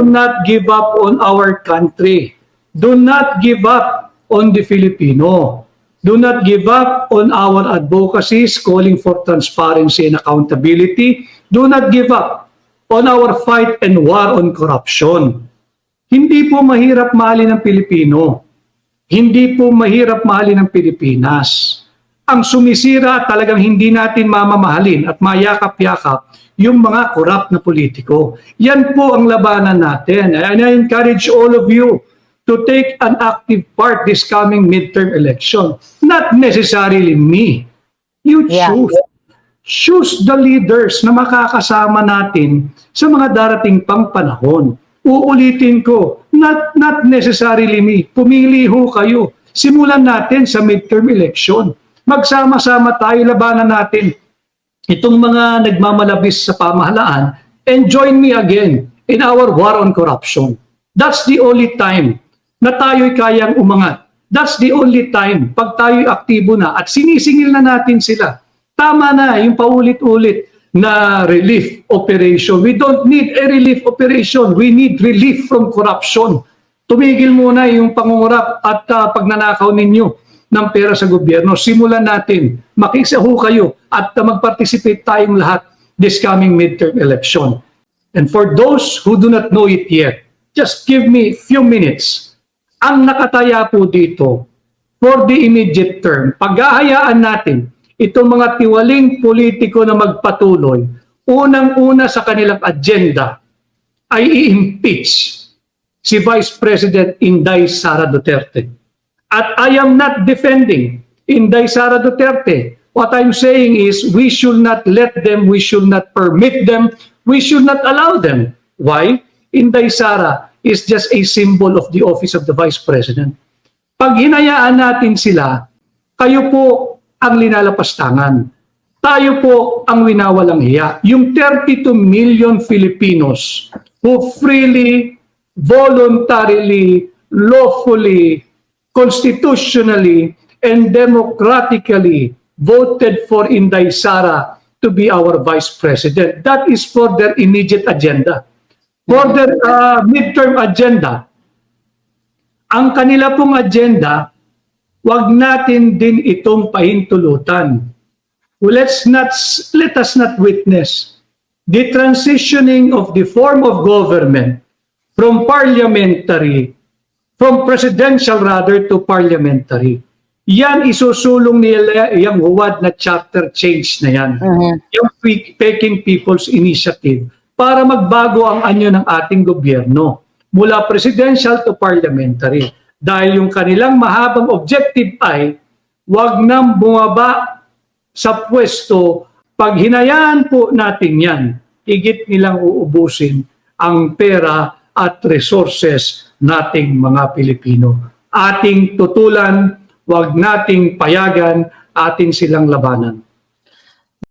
not give up on our country. Do not give up on the Filipino. Do not give up on our advocacies calling for transparency and accountability. Do not give up on our fight and war on corruption. Hindi po mahirap mahalin ng Pilipino. Hindi po mahirap mahalin ng Pilipinas. Ang sumisira talagang hindi natin mamamahalin at mayakap-yakap yung mga corrupt na politiko. Yan po ang labanan natin. And I encourage all of you to take an active part this coming midterm election. Not necessarily me. You choose. Choose the leaders na makakasama natin sa mga darating pang panahon. Uulitin ko, not necessarily me. Pumili ho kayo. Simulan natin sa midterm election. Magsama-sama tayo, labanan natin itong mga nagmamalabis sa pamahalaan and join me again in our war on corruption. That's the only time na tayo'y kayang umangat. That's the only time pag tayo'y aktibo na at sinisingil na natin sila. Tama na yung paulit-ulit na relief operation. We don't need a relief operation. We need relief from corruption. Tumigil muna yung pangungurap at pagnanakaw ninyo ng pera sa gobyerno. Simulan natin. Makisaho kayo at mag-participate tayong lahat this coming midterm election. And for those who do not know it yet, just give me a few minutes. Ang nakataya po dito for the immediate term, paghahayaan natin itong mga tiwaling politiko na magpatuloy, unang-una sa kanilang agenda ay i-impeach si Vice President Inday Sara Duterte. At I am not defending Inday Sara Duterte. What I'm saying is we should not let them, we should not permit them, we should not allow them. Why? Inday Sara is just a symbol of the office of the Vice President. Pag hinayaan natin sila, kayo po ang linalapastangan. Tayo po ang winawalang hiya. Yung 32 million Filipinos who freely, voluntarily, lawfully, constitutionally, and democratically voted for Inday Sara to be our Vice President. That is for their immediate agenda. For their midterm agenda. Ang kanila pong agenda, wag natin din itong pahintulutan. Let us not witness the transitioning of the form of government from presidential rather to parliamentary. Yan isusulong nila yung huwad na charter change na yan. Yung Peking People's Initiative para magbago ang anyo ng ating gobyerno mula presidential to parliamentary. Dahil yung kanilang mahabang objective ay wag nang bumaba sa pwesto. Pag hinayaan po natin yan, higit nilang uubusin ang pera at resources nating mga Pilipino. Ating tutulan, wag nating payagan, atin silang labanan.